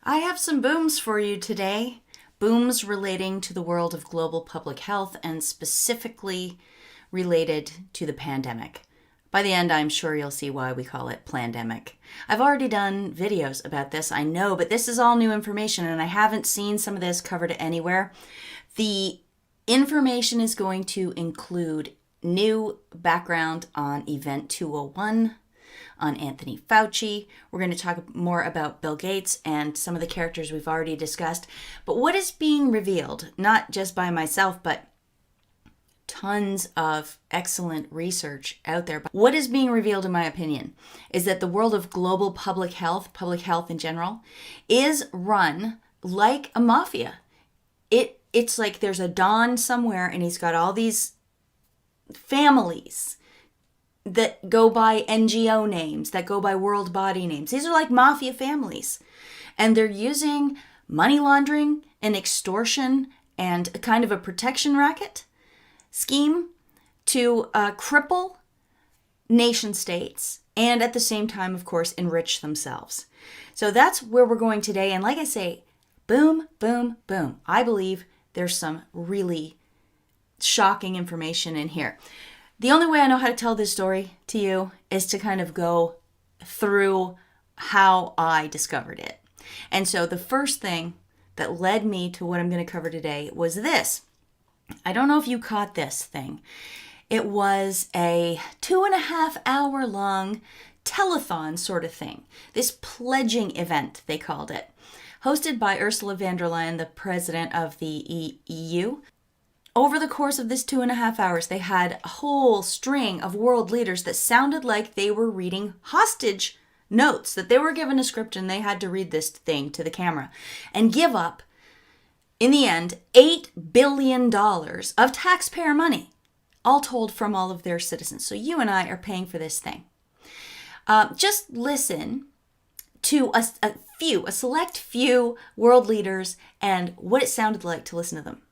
I have some booms for you today. Booms relating to the world of global public health and specifically related to the pandemic. By the end, I'm sure you'll see why we call it plandemic. I've already done videos about this, I know, but this is all new information and I haven't seen some of this covered anywhere. The information is going to include new background on Event 201, on Anthony Fauci. We're going to talk more about Bill Gates and some of the characters we've already discussed. But what is being revealed, not just by myself, but tons of excellent research out there. But what is being revealed, in my opinion, is that the world of global public health in general, is run like a mafia. It's like there's a Don somewhere and he's got all these families that go by NGO names, that go by world body names. These are like mafia families. And they're using money laundering and extortion and a kind of a protection racket scheme to cripple nation states and at the same time, of course, enrich themselves. So that's where we're going today. And like I say, boom, boom, boom. I believe there's some really shocking information in here. The only way I know how to tell this story to you is to kind of go through how I discovered it. And so the first thing that led me to what I'm going to cover today was this. I don't know if you caught this thing. It was a 2.5 hour long telethon sort of thing. This pledging event, they called it, hosted by Ursula von der Leyen, the president of the EU. Over the course of this 2.5 hours, they had a whole string of world leaders that sounded like they were reading hostage notes, that they were given a script and they had to read this thing to the camera and give up, in the end, $8 billion of taxpayer money, all told from all of their citizens. So you and I are paying for this thing. Just listen to a select few world leaders and what it sounded like to listen to them.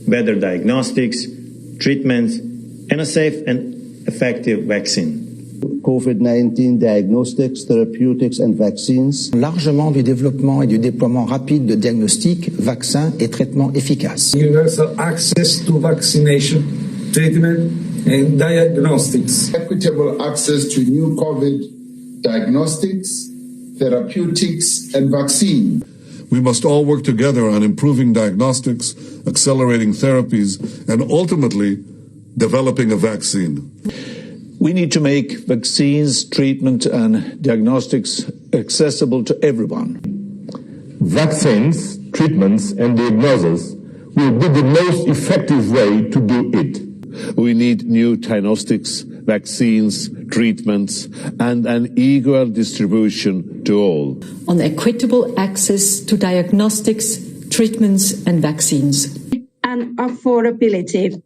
Better diagnostics, treatments, and a safe and effective vaccine. COVID-19 diagnostics, therapeutics, and vaccines. Largement du développement et du déploiement rapide de diagnostics, vaccins et traitements efficaces. Universal access to vaccination, treatment, and diagnostics. Equitable access to new COVID diagnostics, therapeutics, and vaccine. We must all work together on improving diagnostics, accelerating therapies, and ultimately developing a vaccine. We need to make vaccines, treatment, and diagnostics accessible to everyone. Vaccines, treatments, and diagnosis will be the most effective way to do it. We need new diagnostics, vaccines, treatments, and an equal distribution to all. On equitable access to diagnostics, treatments, and vaccines. And affordability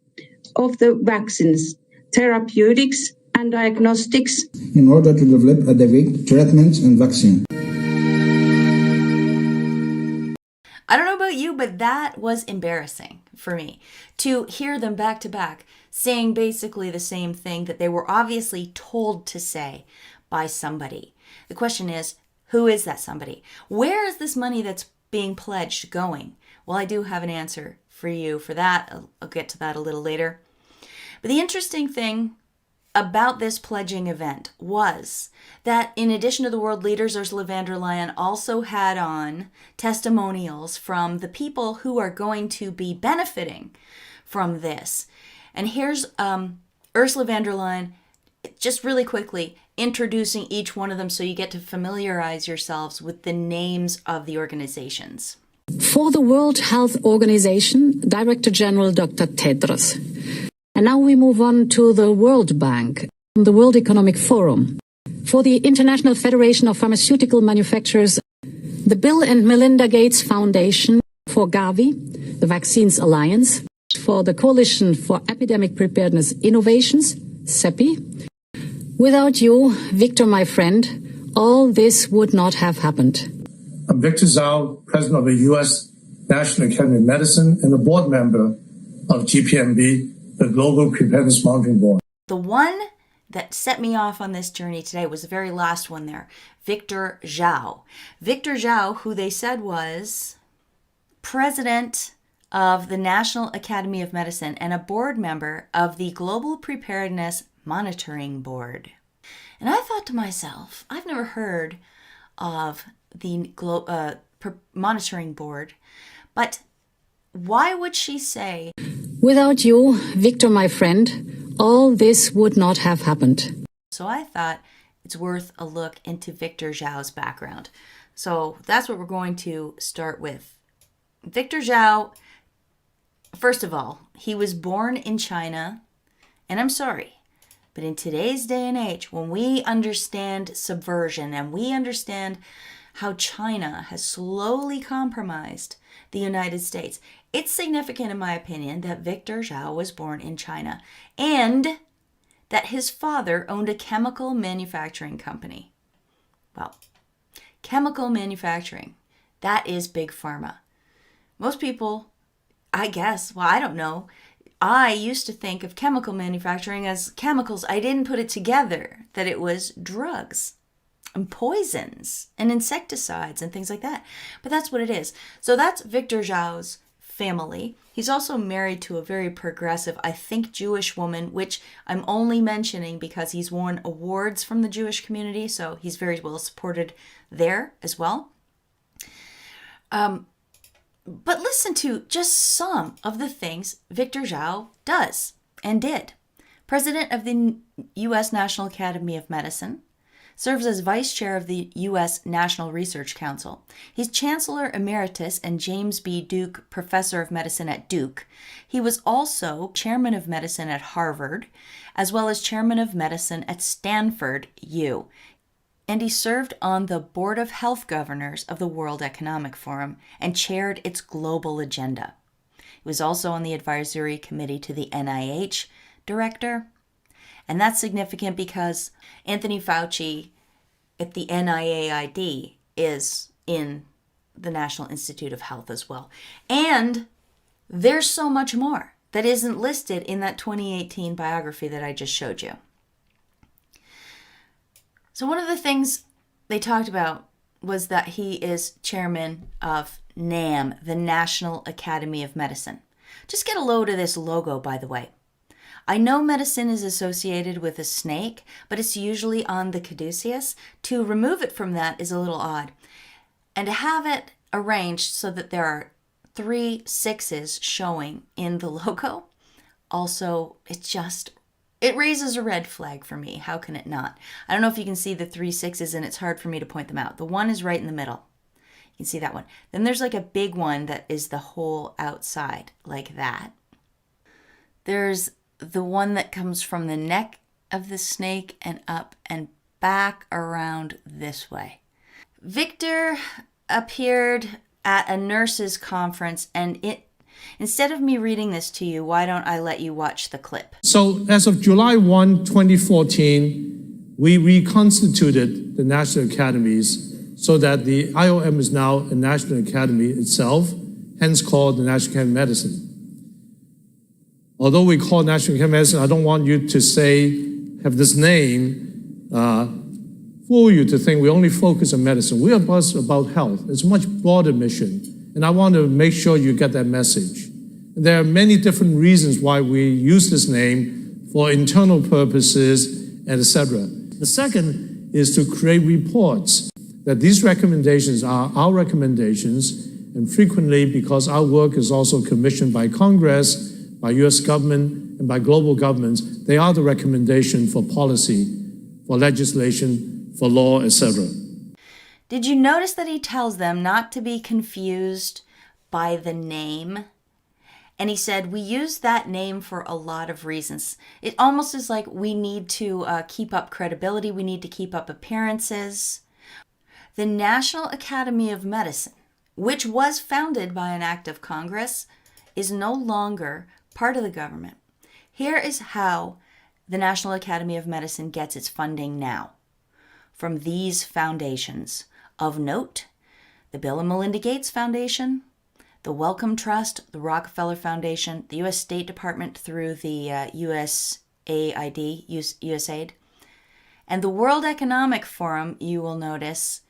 of the vaccines, therapeutics, and diagnostics. In order to develop adequate treatments and vaccine. I don't know about you, but that was embarrassing for me to hear them back to back saying basically the same thing that they were obviously told to say by somebody. The question is, who is that somebody? Where is this money that's being pledged going? Well, I do have an answer for you for that. I'll get to that a little later. But the interesting thing about this pledging event was that in addition to the world leaders, Ursula von der Leyen also had on testimonials from the people who are going to be benefiting from this. And here's Ursula von der Leyen, just really quickly, introducing each one of them so you get to familiarize yourselves with the names of the organizations. For the World Health Organization, Director General Dr. Tedros. And now we move on to the World Bank, the World Economic Forum. For the International Federation of Pharmaceutical Manufacturers, the Bill and Melinda Gates Foundation. For Gavi, the Vaccines Alliance. For the Coalition for Epidemic Preparedness Innovations, CEPI. Without you, Victor, my friend, all this would not have happened. I'm Victor Dzau, President of the U.S. National Academy of Medicine and a board member of GPMB, the Global Preparedness Monitoring Board. The one that set me off on this journey today was the very last one there. Victor Dzau. Victor Dzau, who they said was president of the National Academy of Medicine and a board member of the Global Preparedness Monitoring Board. And I thought to myself, I've never heard of the monitoring board, but why would she say, "Without you, Victor, my friend, all this would not have happened"? So I thought it's worth a look into Victor Dzau's background. So that's what we're going to start with. Victor Dzau, first of all, he was born in China, and I'm sorry, but in today's day and age, when we understand subversion and we understand how China has slowly compromised the United States, it's significant, in my opinion, that Victor Dzau was born in China and that his father owned a chemical manufacturing company. Well, chemical manufacturing, that is big pharma. Most people, I guess, well, I don't know. I used to think of chemical manufacturing as chemicals. I didn't put it together that it was drugs and poisons and insecticides and things like that. But that's what it is. So that's Victor Dzau's family. He's also married to a very progressive, I think, Jewish woman, which I'm only mentioning because he's won awards from the Jewish community, so he's very well supported there as well. But listen to just some of the things Victor Dzau does and did. President of the U.S. National Academy of Medicine, serves as vice chair of the U.S. National Research Council. He's Chancellor Emeritus and James B. Duke Professor of Medicine at Duke. He was also Chairman of Medicine at Harvard, as well as Chairman of Medicine at Stanford U. And he served on the Board of Health Governors of the World Economic Forum and chaired its global agenda. He was also on the advisory committee to the NIH director. And that's significant because Anthony Fauci at the NIAID is in the National Institute of Health as well. And there's so much more that isn't listed in that 2018 biography that I just showed you. So one of the things they talked about was that he is chairman of NAM, the National Academy of Medicine. Just get a load of this logo, by the way. I know medicine is associated with a snake, but it's usually on the caduceus. To remove it from that is a little odd. And to have it arranged so that there are 3 6s showing in the logo, also, it raises a red flag for me. How can it not? I don't know if you can see the 3 6s, and it's hard for me to point them out. The one is right in the middle. You can see that one. Then there's like a big one that is the whole outside, like that. There's the one that comes from the neck of the snake and up and back around this way. Victor appeared at a nurses' conference, and instead of me reading this to you, why don't I let you watch the clip? So as of July 1, 2014, we reconstituted the National Academies so that the IOM is now a National Academy itself, hence called the National Academy of Medicine. Although we call National Academy of Medicine, I don't want you to have this name fool you to think we only focus on medicine. We are about health. It's a much broader mission. And I want to make sure you get that message. There are many different reasons why we use this name for internal purposes, and etc. The second is to create reports that these recommendations are our recommendations, and frequently, because our work is also commissioned by Congress, by US government, and by global governments, they are the recommendation for policy, for legislation, for law, etc. Did you notice that he tells them not to be confused by the name? And he said, we use that name for a lot of reasons. It almost is like we need to keep up credibility. We need to keep up appearances. The National Academy of Medicine, which was founded by an act of Congress, is no longer part of the government. Here is how the National Academy of Medicine gets its funding now. From these foundations. Of note, the Bill and Melinda Gates Foundation, the Wellcome Trust, the Rockefeller Foundation, the U.S. State Department through the USAID, And the World Economic Forum, you will notice,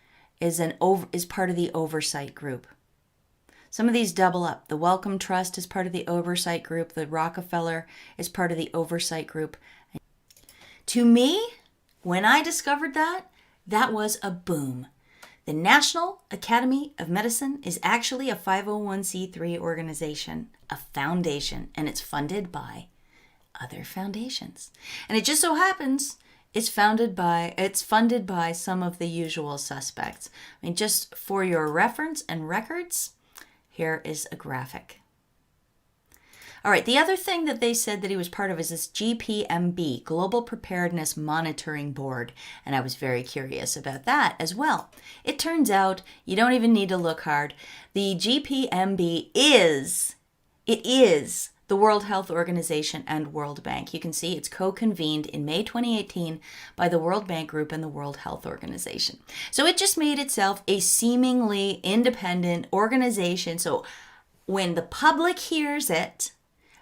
is part of the oversight group. Some of these double up. The Wellcome Trust is part of the oversight group. The Rockefeller is part of the oversight group. To me, when I discovered that, that was a boom. The National Academy of Medicine is actually a 501c3 organization, a foundation, and it's funded by other foundations. And it just so happens it's funded by some of the usual suspects. I mean, just for your reference and records, here is a graphic. All right, the other thing that they said that he was part of is this GPMB, Global Preparedness Monitoring Board, and I was very curious about that as well. It turns out you don't even need to look hard. The GPMB is the World Health Organization and World Bank. You can see it's co-convened in May 2018 by the World Bank Group and the World Health Organization. So it just made itself a seemingly independent organization. So when the public hears it,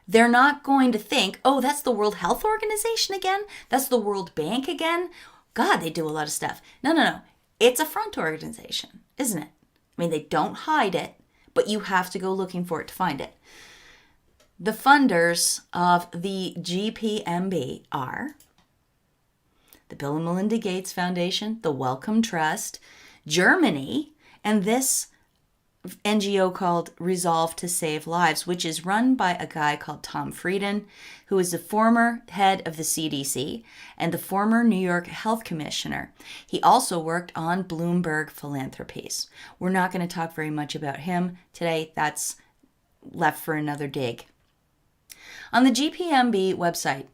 they're not going to think, oh, that's the World Health Organization again? That's the World Bank again? God, they do a lot of stuff. No. It's a front organization, isn't it? I mean, they don't hide it, but you have to go looking for it to find it. The funders of the GPMB are the Bill and Melinda Gates Foundation, the Wellcome Trust, Germany, and this NGO called Resolve to Save Lives, which is run by a guy called Tom Frieden, who is the former head of the CDC and the former New York Health Commissioner. He also worked on Bloomberg Philanthropies. We're not going to talk very much about him today. That's left for another dig. On the GPMB website,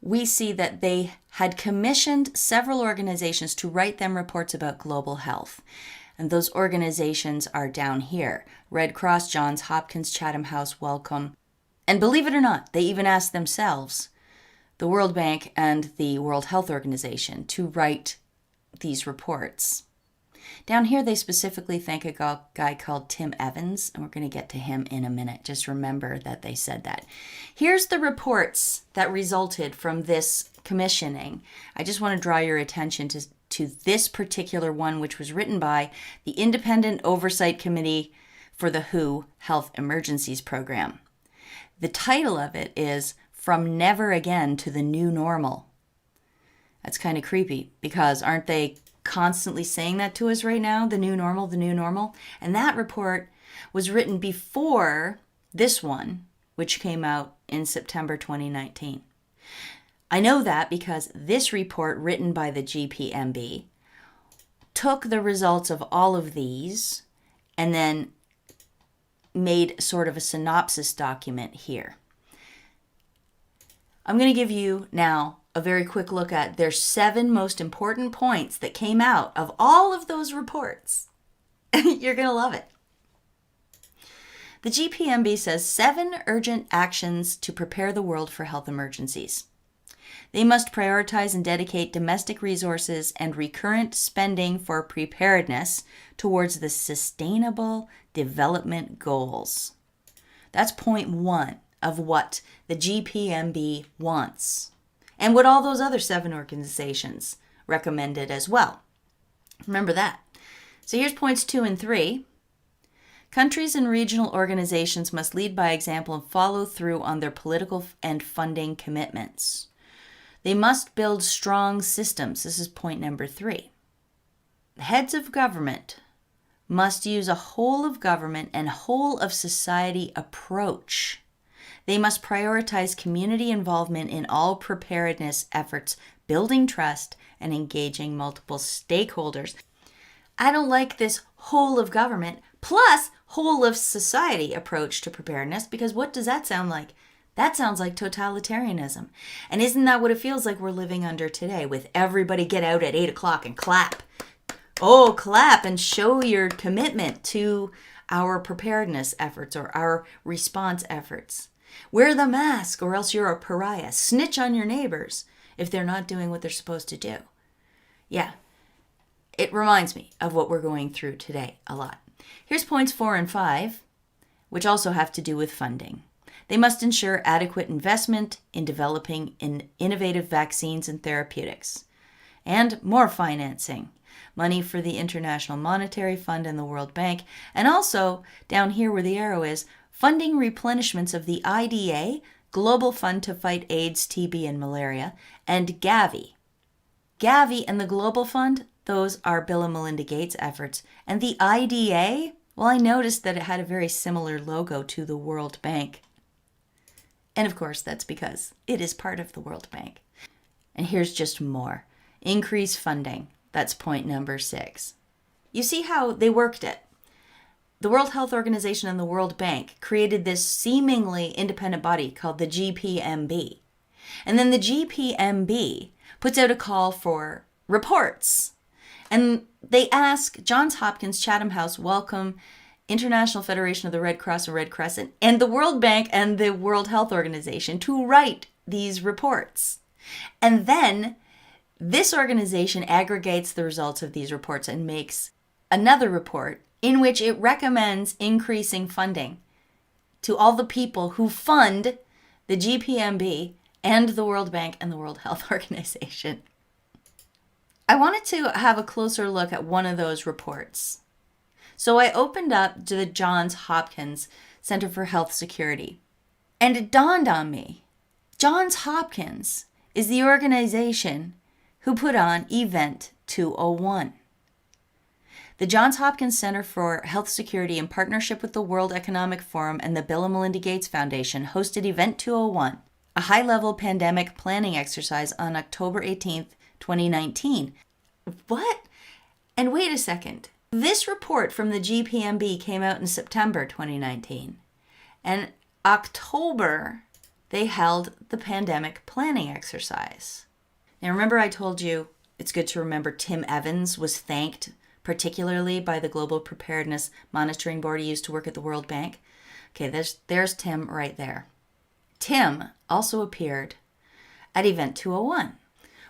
we see that they had commissioned several organizations to write them reports about global health. And those organizations are down here: Red Cross, Johns Hopkins, Chatham House, Wellcome. And believe it or not, they even asked themselves, the World Bank and the World Health Organization, to write these reports. Down here, they specifically thank a guy called Tim Evans, and we're going to get to him in a minute. Just remember that they said that. Here's the reports that resulted from this commissioning. I just want to draw your attention to this particular one, which was written by the Independent Oversight Committee for the WHO Health Emergencies Program. The title of it is From Never Again to the New Normal. That's kind of creepy, because aren't they constantly saying that to us right now? The new normal, the new normal. And that report was written before this one, which came out in September 2019. I know that because this report, written by the GPMB, took the results of all of these and then made sort of a synopsis document here. I'm going to give you now a very quick look at their 7 most important points that came out of all of those reports. You're going to love it. The GPMB says 7 urgent actions to prepare the world for health emergencies. They must prioritize and dedicate domestic resources and recurrent spending for preparedness towards the Sustainable Development Goals. That's point 1 of what the GPMB wants, and what all those other 7 organizations recommended as well. Remember that. So here's points 2 and 3. Countries and regional organizations must lead by example and follow through on their political and funding commitments. They must build strong systems. This is point number 3. The heads of government must use a whole of government and whole of society approach. They must prioritize community involvement in all preparedness efforts, building trust and engaging multiple stakeholders. I don't like this whole of government plus whole of society approach to preparedness, because what does that sound like? That sounds like totalitarianism. And isn't that what it feels like we're living under today, with everybody get out at 8 o'clock and clap? Oh, clap and show your commitment to our preparedness efforts or our response efforts. Wear the mask or else you're a pariah. Snitch on your neighbors if they're not doing what they're supposed to do. Yeah, it reminds me of what we're going through today a lot. Here's points 4 and 5, which also have to do with funding. They must ensure adequate investment in developing innovative vaccines and therapeutics. and more financing. Money for the International Monetary Fund and the World Bank, and also, down here where the arrow is, funding replenishments of the IDA, Global Fund to Fight AIDS, TB, and Malaria, and Gavi. Gavi and the Global Fund, those are Bill and Melinda Gates efforts. And the IDA, well, I noticed that it had a very similar logo to the World Bank. And of course, that's because it is part of the World Bank. And here's just more. Increase funding. That's point number 6. You see how they worked it. The World Health Organization and the World Bank created this seemingly independent body called the GPMB. And then the GPMB puts out a call for reports. And they ask Johns Hopkins, Chatham House, Wellcome, International Federation of the Red Cross and Red Crescent, and the World Bank and the World Health Organization to write these reports. And then this organization aggregates the results of these reports and makes another report in which it recommends increasing funding to all the people who fund the GPMB and the World Bank and the World Health Organization. I wanted to have a closer look at one of those reports. So I opened up to the Johns Hopkins Center for Health Security, and it dawned on me, Johns Hopkins is the organization who put on Event 201. The Johns Hopkins Center for Health Security, in partnership with the World Economic Forum and the Bill and Melinda Gates Foundation, hosted Event 201, a high-level pandemic planning exercise on October 18th, 2019. What? And wait a second. This report from the GPMB came out in September 2019. And October, they held the pandemic planning exercise. Now remember I told you it's good to remember Tim Evans was thanked particularly by the Global Preparedness Monitoring Board he used to work at the World Bank? Okay, there's Tim right there. Tim also appeared at Event 201.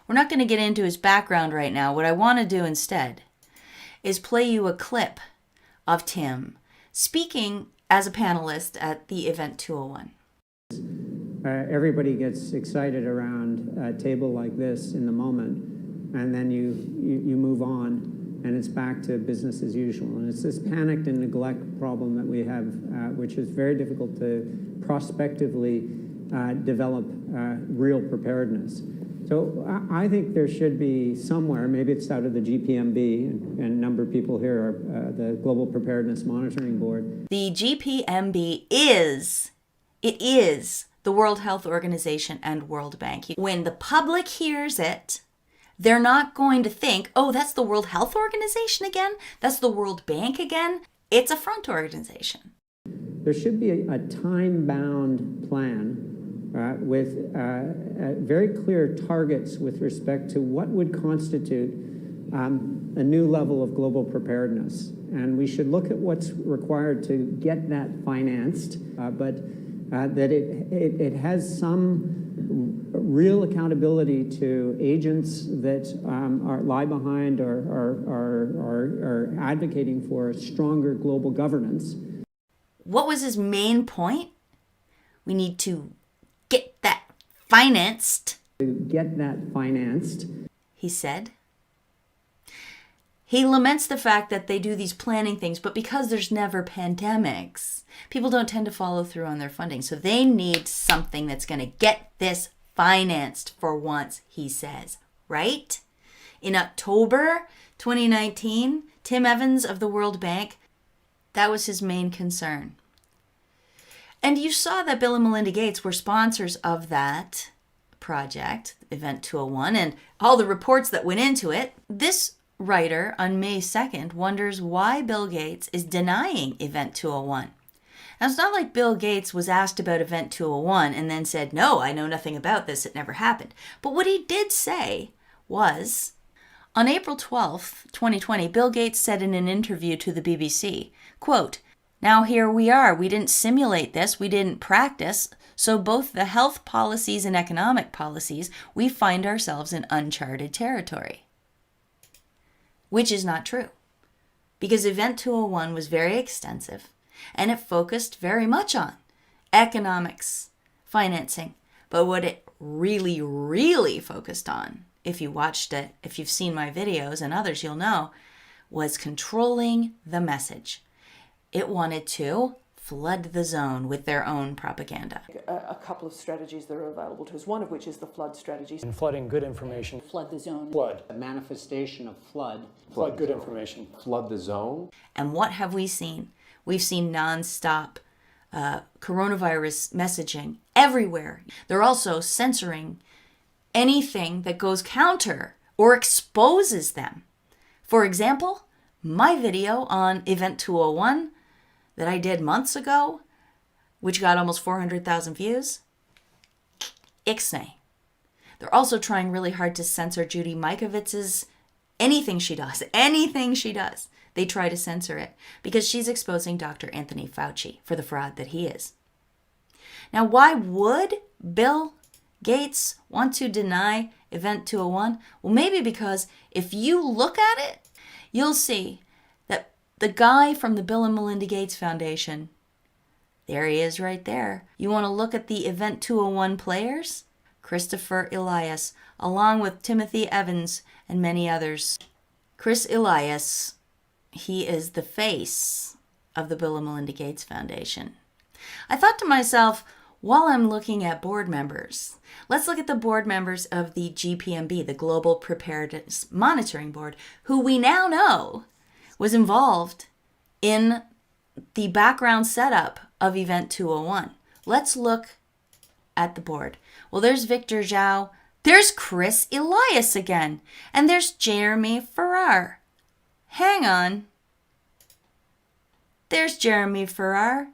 We're not going to get into his background right now. What I want to do instead is play you a clip of Tim speaking as a panelist at the Event 201. Everybody gets excited around a table like this in the moment, and then you move on, and it's back to business as usual. And it's this panicked and neglect problem that we have, which is very difficult to prospectively develop real preparedness. So I think there should be somewhere, maybe it's out of the GPMB, and a number of people here are the Global Preparedness Monitoring Board. The GPMB is the World Health Organization and World Bank. When the public hears it, they're not going to think, oh, that's the World Health Organization again? That's the World Bank again? It's a front organization. There should be a time-bound plan with very clear targets with respect to what would constitute a new level of global preparedness. And we should look at what's required to get that financed, but that it has some real accountability to agents that lie behind or are advocating for stronger global governance. What was his main point? We need to get that financed. To get that financed, he said. He laments the fact that they do these planning things, but because there's never pandemics, people don't tend to follow through on their funding. So they need something that's going to get this financed for once, he says, right? In October 2019, Tim Evans of the World Bank, that was his main concern. And you saw that Bill and Melinda Gates were sponsors of that project, Event 201, and all the reports that went into it. This writer on May 2nd wonders why Bill Gates is denying Event 201. Now, it's not like Bill Gates was asked about Event 201 and then said, no, I know nothing about this, it never happened. But what he did say was, on April 12th, 2020, Bill Gates said in an interview to the BBC, quote, "Now here we are. We didn't simulate this. We didn't practice. So both the health policies and economic policies, we find ourselves in uncharted territory." Which is not true. Because Event 201 was very extensive and it focused very much on economics, financing. But what it really, really focused on if you watched it, if you've seen my videos and others, you'll know, was controlling the message. It wanted to flood the zone with their own propaganda. A couple of strategies that are available to us, one of which is the flood strategy. And flooding good information. Flood the zone. Flood. A manifestation of flood. Flood good information. Flood the zone. And what have we seen? We've seen nonstop coronavirus messaging everywhere. They're also censoring anything that goes counter or exposes them. For example, my video on Event 201 that I did months ago, which got almost 400,000 views, ixnay. They're also trying really hard to censor Judy Mikovits's anything she does. They try to censor it because she's exposing Dr. Anthony Fauci for the fraud that he is. Now, why would Bill Gates want to deny Event 201? Well, maybe because if you look at it, you'll see that the guy from the Bill and Melinda Gates Foundation, there he is right there. You want to look at the Event 201 players? Christopher Elias, along with Timothy Evans and many others. Chris Elias, he is the face of the Bill and Melinda Gates Foundation. I thought to myself, while I'm looking at board members, let's look at the board members of the GPMB, the Global Preparedness Monitoring Board, who we now know was involved in the background setup of Event 201. Let's look at the board. Well, there's Victor Dzau, there's Chris Elias again, and there's Jeremy Farrar. Hang on. There's Jeremy Farrar.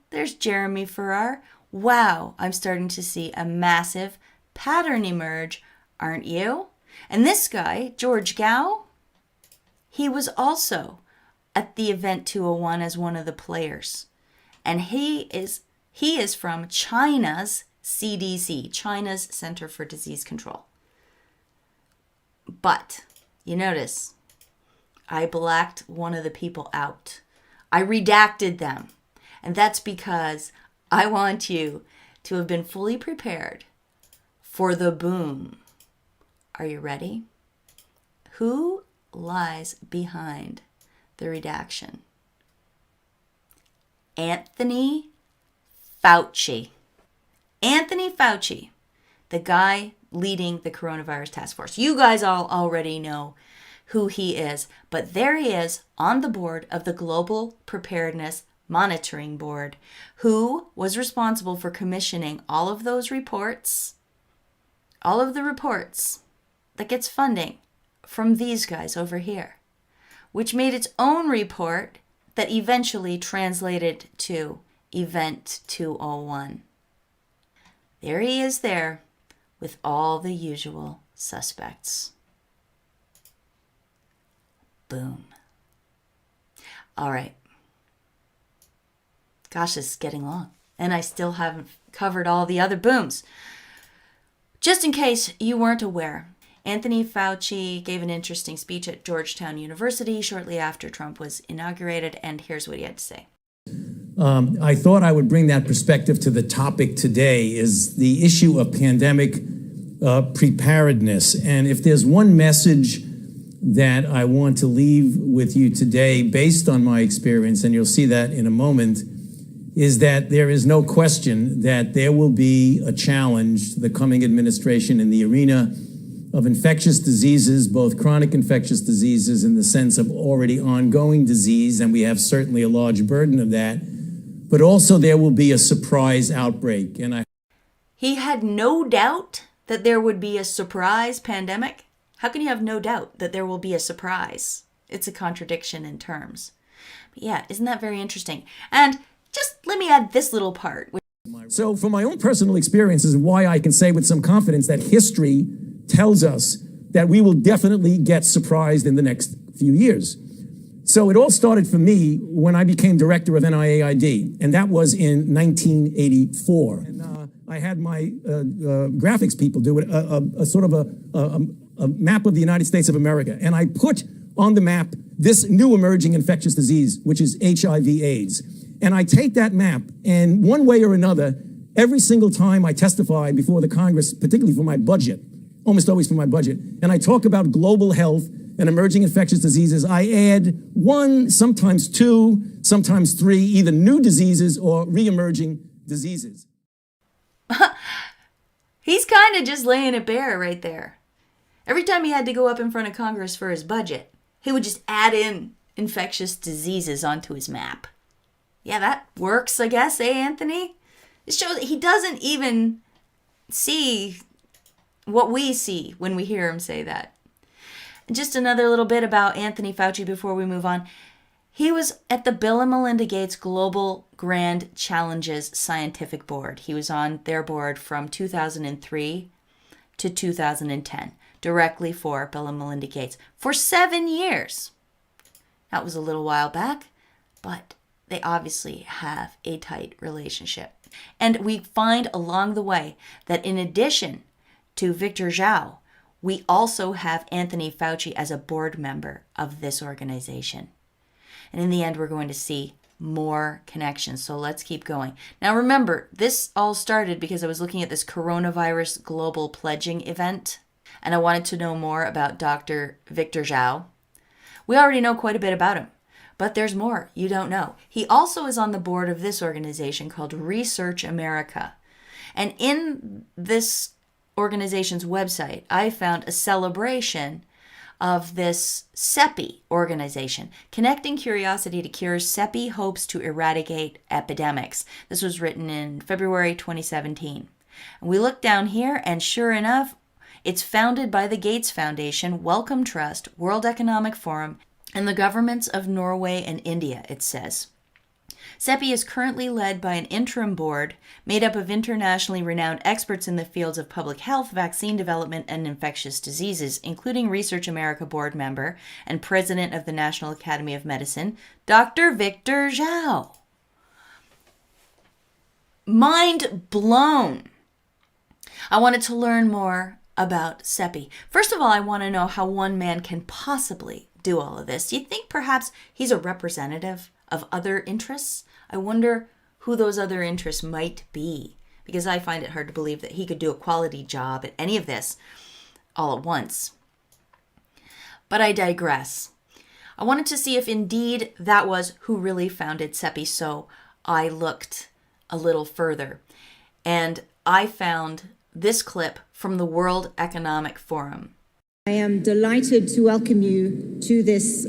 Wow, I'm starting to see a massive pattern emerge, aren't you? And this guy, George Gao, he was also at the Event 201 as one of the players. And he is from China's CDC, China's Center for Disease Control. But you notice, I blacked one of the people out. I redacted them. And that's because I want you to have been fully prepared for the boom. Are you ready? Who lies behind the redaction? Anthony Fauci. Anthony Fauci, the guy leading the coronavirus task force. You guys all already know who he is, but there he is on the board of the Global Preparedness Monitoring Board, who was responsible for commissioning all of those reports, all of the reports that gets funding from these guys over here, which made its own report that eventually translated to Event 201. There he is there with all the usual suspects. Boom. All right. Gosh, this is getting long. And I still haven't covered all the other booms. Just in case you weren't aware, Anthony Fauci gave an interesting speech at Georgetown University shortly after Trump was inaugurated, and here's what he had to say. I thought I would bring that perspective to the topic today, is the issue of pandemic preparedness. And if there's one message that I want to leave with you today, based on my experience, and you'll see that in a moment, is that there is no question that there will be a challenge to the coming administration in the arena of infectious diseases, both chronic infectious diseases in the sense of already ongoing disease, and we have certainly a large burden of that, but also there will be a surprise outbreak. And He had no doubt that there would be a surprise pandemic. How can you have no doubt that there will be a surprise? It's a contradiction in terms. But yeah, isn't that very interesting? And just let me add this little part. So from my own personal experiences, why I can say with some confidence that history tells us that we will definitely get surprised in the next few years. So it all started for me when I became director of NIAID, and that was in 1984. And I had my graphics people do a sort of a map of the United States of America, and I put on the map this new emerging infectious disease, which is HIV/AIDS. And I take that map, and one way or another, every single time I testify before the Congress, particularly for my budget, almost always for my budget, and I talk about global health and emerging infectious diseases, I add one, sometimes two, sometimes three, either new diseases or re-emerging diseases. He's kind of just laying it bare right there. Every time he had to go up in front of Congress for his budget, he would just add in infectious diseases onto his map. Yeah, that works, I guess, Anthony? It shows that he doesn't even see what we see when we hear him say that. Just another little bit about Anthony Fauci before we move on. He was at the Bill and Melinda Gates Global Grand Challenges Scientific Board. He was on their board from 2003 to 2010, directly for Bill and Melinda Gates, for 7 years. That was a little while back, but they obviously have a tight relationship. And we find along the way that in addition to Victor Dzau, we also have Anthony Fauci as a board member of this organization. And in the end, we're going to see more connections. So let's keep going. Now remember, this all started because I was looking at this coronavirus global pledging event, and I wanted to know more about Dr. Victor Dzau. We already know quite a bit about him, but there's more you don't know. He also is on the board of this organization called Research America. And in this organization's website, I found a celebration of this CEPI organization. Connecting Curiosity to Cures, CEPI hopes to eradicate epidemics. This was written in February 2017. And we look down here, and sure enough, it's founded by the Gates Foundation, Wellcome Trust, World Economic Forum, and the governments of Norway and India, it says. CEPI is currently led by an interim board made up of internationally renowned experts in the fields of public health, vaccine development, and infectious diseases, including Research America board member and president of the National Academy of Medicine, Dr. Victor Dzau. Mind blown. I wanted to learn more about CEPI. First of all, I want to know how one man can possibly do all of this. Do you think perhaps he's a representative of other interests? I wonder who those other interests might be, because I find it hard to believe that he could do a quality job at any of this all at once. But I digress. I wanted to see if indeed that was who really founded CEPI, so I looked a little further, and I found this clip from the World Economic Forum. I am delighted to welcome you to this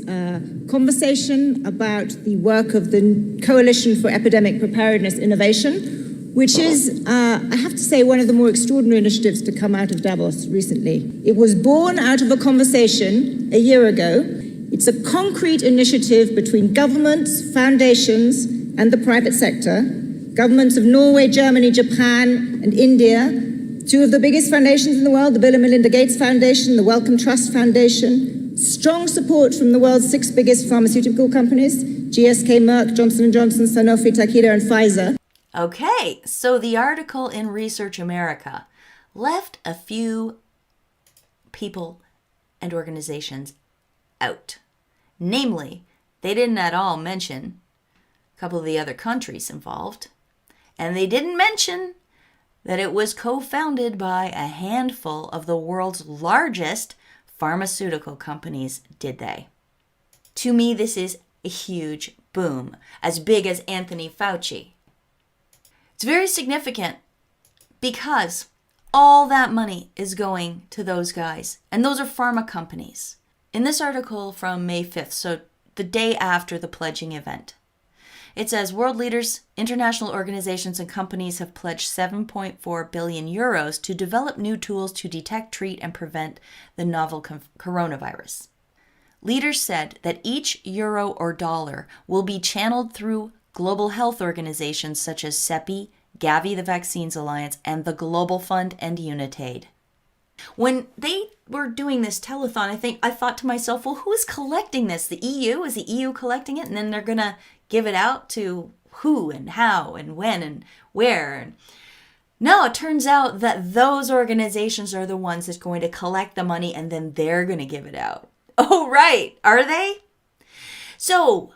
conversation about the work of the Coalition for Epidemic Preparedness Innovation, which is, I have to say, one of the more extraordinary initiatives to come out of Davos recently. It was born out of a conversation a year ago. It's a concrete initiative between governments, foundations, and the private sector. Governments of Norway, Germany, Japan, and India. Two of the biggest foundations in the world, the Bill and Melinda Gates Foundation, the Wellcome Trust Foundation. Strong support from the world's 6 biggest pharmaceutical companies, GSK, Merck, Johnson & Johnson, Sanofi, Takeda, and Pfizer. Okay, so the article in Research America left a few people and organizations out. Namely, they didn't at all mention a couple of the other countries involved, and they didn't mention that it was co-founded by a handful of the world's largest pharmaceutical companies, did they? To me, this is a huge boom, as big as Anthony Fauci. It's very significant because all that money is going to those guys, and those are pharma companies. In this article from May 5th, so the day after the pledging event, it says world leaders, international organizations, and companies have pledged 7.4 billion euros to develop new tools to detect, treat, and prevent the novel coronavirus. Leaders said that each euro or dollar will be channeled through global health organizations such as CEPI, Gavi, the Vaccines Alliance, and the Global Fund and Unitaid. When they were doing this telethon, I thought to myself, well, who is collecting this? The EU? Is the EU collecting it? And then they're going to give it out to who and how and when and where? No, it turns out that those organizations are the ones that's going to collect the money, and then they're going to give it out. Oh, right. Are they? So,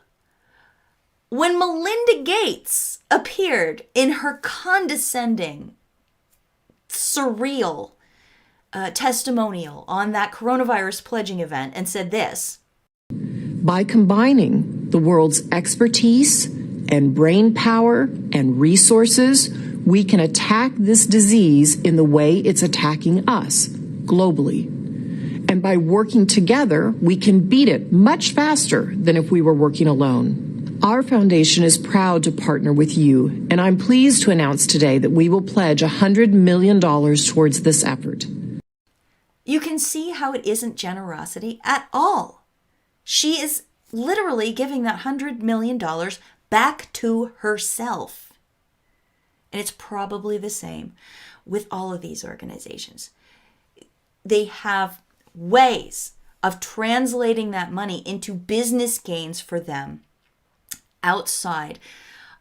when Melinda Gates appeared in her condescending, surreal testimonial on that coronavirus pledging event and said this. By combining the world's expertise and brain power and resources, we can attack this disease in the way it's attacking us globally. And by working together, we can beat it much faster than if we were working alone. Our foundation is proud to partner with you, and I'm pleased to announce today that we will pledge $100 million towards this effort. You can see how it isn't generosity at all. She is literally giving that $100 million back to herself. And it's probably the same with all of these organizations. They have ways of translating that money into business gains for them outside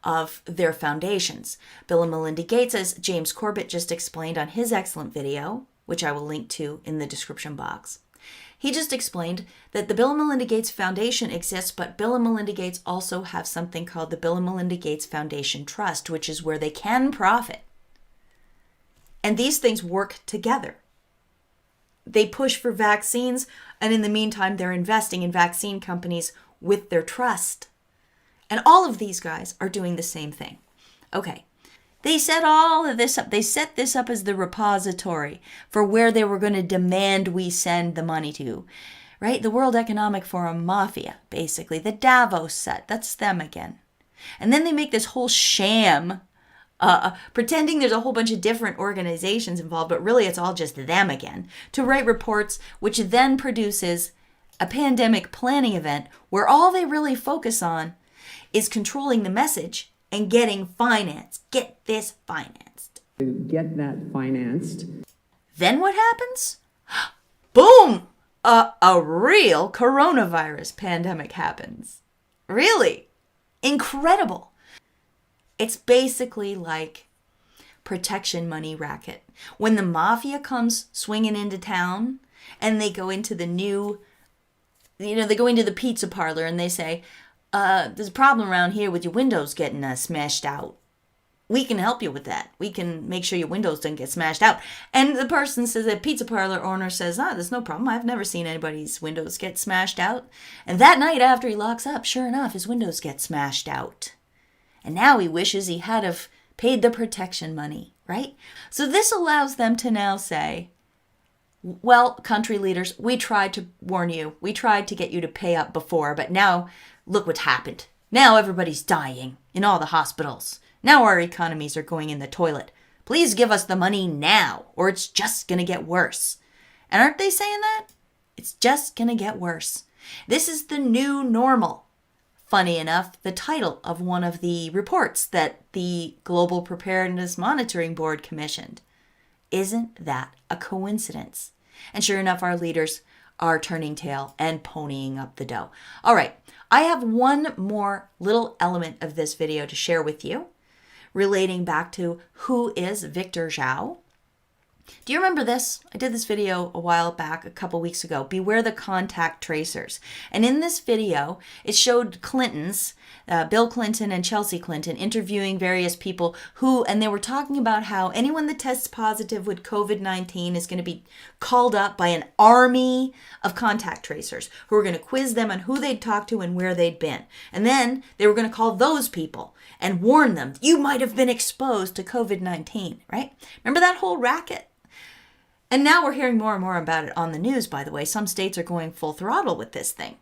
of their foundations. Bill and Melinda Gates, as James Corbett just explained on his excellent video, which I will link to in the description box. He just explained that the Bill and Melinda Gates Foundation exists, but Bill and Melinda Gates also have something called the Bill and Melinda Gates Foundation Trust, which is where they can profit. And these things work together. They push for vaccines, and in the meantime, they're investing in vaccine companies with their trust. And all of these guys are doing the same thing. Okay. They set all of this up. They set this up as the repository for where they were going to demand we send the money to, right? The World Economic Forum Mafia, basically. The Davos set. That's them again. And then they make this whole sham, pretending there's a whole bunch of different organizations involved, but really it's all just them again, to write reports, which then produces a pandemic planning event where all they really focus on is controlling the message and getting finance. Get this financed. To get that financed. Then what happens? Boom! A real coronavirus pandemic happens. Really? Incredible. It's basically like protection money racket. When the mafia comes swinging into town and they go into the new, they go into the pizza parlor and they say, there's a problem around here with your windows getting smashed out. We can help you with that. We can make sure your windows don't get smashed out. And the person says, the pizza parlor owner says, there's no problem. I've never seen anybody's windows get smashed out. And that night after he locks up, sure enough, his windows get smashed out. And now he wishes he had have paid the protection money, right? So this allows them to now say, well, country leaders, we tried to warn you. We tried to get you to pay up before, but now look what's happened. Now everybody's dying in all the hospitals. Now our economies are going in the toilet. Please give us the money now, or it's just going to get worse. And aren't they saying that? It's just going to get worse. This is the new normal. Funny enough, the title of one of the reports that the Global Preparedness Monitoring Board commissioned. Isn't that a coincidence? And sure enough, our leaders are turning tail and ponying up the dough. All right, I have one more little element of this video to share with you relating back to who is Victor Dzau. Do you remember this? I did this video a while back, a couple weeks ago. Beware the contact tracers. And in this video, it showed Clintons, Bill Clinton and Chelsea Clinton, interviewing various people and they were talking about how anyone that tests positive with COVID-19 is going to be called up by an army of contact tracers who are going to quiz them on who they'd talked to and where they'd been. And then they were going to call those people and warn them, you might have been exposed to COVID-19, right? Remember that whole racket? And now we're hearing more and more about it on the news, by the way. Some states are going full throttle with this thing.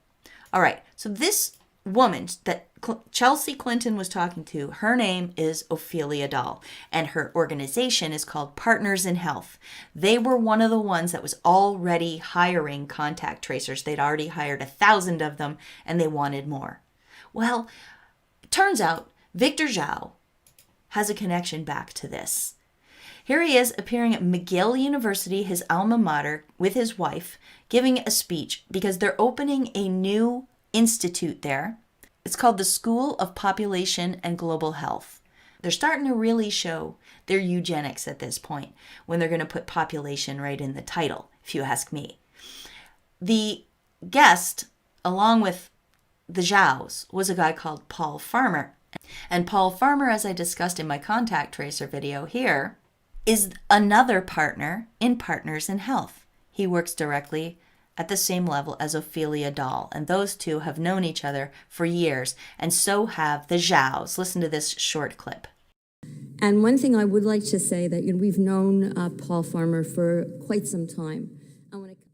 All right, so this woman that Chelsea Clinton was talking to, her name is Ophelia Dahl, and her organization is called Partners in Health. They were one of the ones that was already hiring contact tracers. They'd already hired 1,000 of them, and they wanted more. Well, it turns out Victor Dzau has a connection back to this. Here he is appearing at McGill University, his alma mater, with his wife, giving a speech because they're opening a new institute there. It's called the School of Population and Global Health. They're starting to really show their eugenics at this point when they're going to put population right in the title, if you ask me. The guest, along with the Dzaus, was a guy called Paul Farmer. And Paul Farmer, as I discussed in my contact tracer video here, is another partner in Partners in Health. He works directly at the same level as Ophelia Dahl, and those two have known each other for years, and so have the Dzau's. Listen to this short clip. And one thing I would like to say that we've known Paul Farmer for quite some time.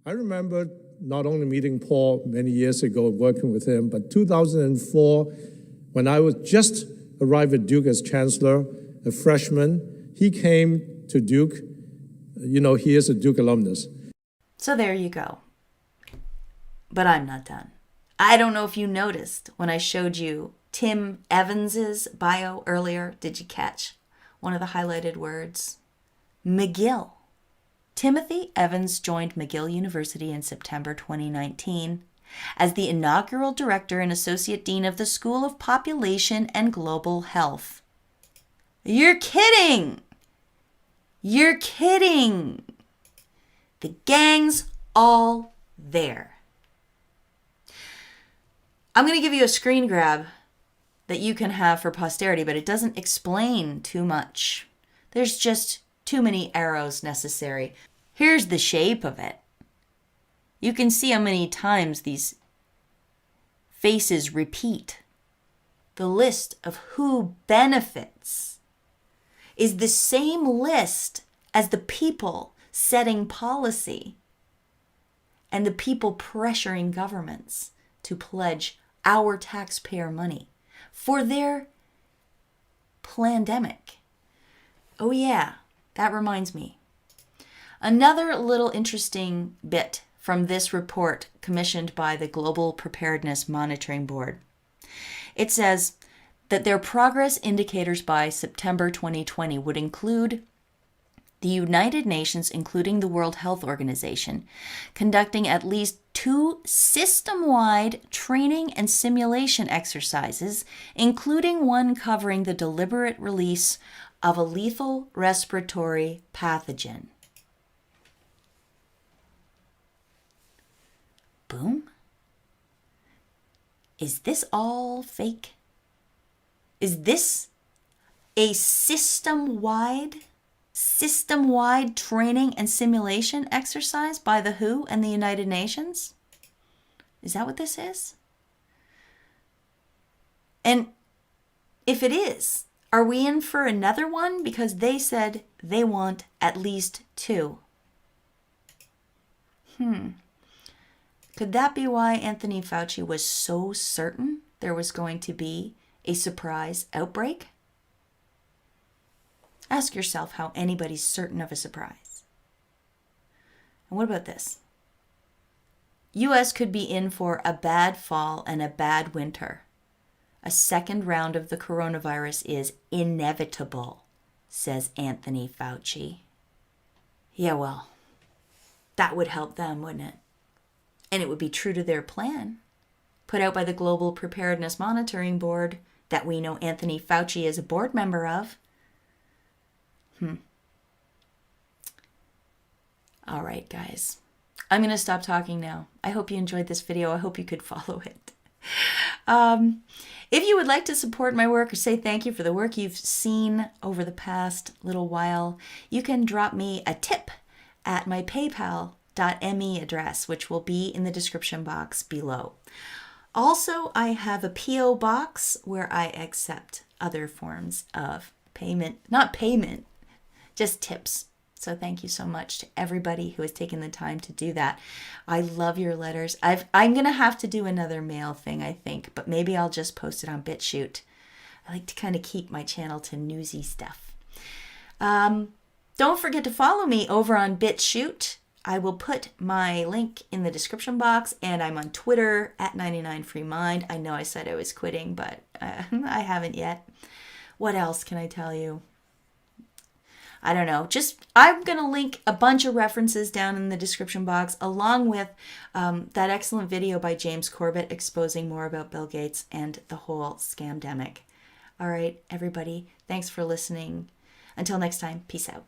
I remember not only meeting Paul many years ago, working with him, but 2004, when I was just arrived at Duke as chancellor, a freshman, he came to Duke. You know, he is a Duke alumnus. So there you go. But I'm not done. I don't know if you noticed when I showed you Tim Evans's bio earlier. Did you catch one of the highlighted words? McGill. Timothy Evans joined McGill University in September 2019 as the inaugural director and associate dean of the School of Population and Global Health. You're kidding! You're kidding! The gang's all there. I'm going to give you a screen grab that you can have for posterity, but it doesn't explain too much. There's just too many arrows necessary. Here's the shape of it. You can see how many times these faces repeat. The list of who benefits is the same list as the people setting policy and the people pressuring governments to pledge our taxpayer money for their plandemic. Oh yeah, that reminds me. Another little interesting bit from this report commissioned by the Global Preparedness Monitoring Board. It says that their progress indicators by September 2020 would include the United Nations, including the World Health Organization, conducting at least 2 system-wide training and simulation exercises, including one covering the deliberate release of a lethal respiratory pathogen. Boom? Is this all fake? Is this a system-wide training and simulation exercise by the WHO and the United Nations? Is that what this is? And if it is, are we in for another one? Because they said they want at least 2. Could that be why Anthony Fauci was so certain there was going to be a surprise outbreak? Ask yourself how anybody's certain of a surprise. And what about this? U.S. could be in for a bad fall and a bad winter. A second round of the coronavirus is inevitable, says Anthony Fauci. Yeah, well, that would help them, wouldn't it? And it would be true to their plan, put out by the Global Preparedness Monitoring Board that we know Anthony Fauci is a board member of. All right, guys. I'm going to stop talking now. I hope you enjoyed this video. I hope you could follow it. If you would like to support my work or say thank you for the work you've seen over the past little while, you can drop me a tip at my paypal.me address, which will be in the description box below. Also, I have a P.O. box where I accept other forms of payment, not payment, just tips. So thank you so much to everybody who has taken the time to do that. I love your letters. I'm going to have to do another mail thing, I think, but maybe I'll just post it on BitChute. I like to kind of keep my channel to newsy stuff. Don't forget to follow me over on BitChute. I will put my link in the description box, and I'm on Twitter at 99freemind. I know I said I was quitting, but I haven't yet. What else can I tell you? I don't know. I'm going to link a bunch of references down in the description box, along with that excellent video by James Corbett exposing more about Bill Gates and the whole scamdemic. All right, everybody. Thanks for listening. Until next time, peace out.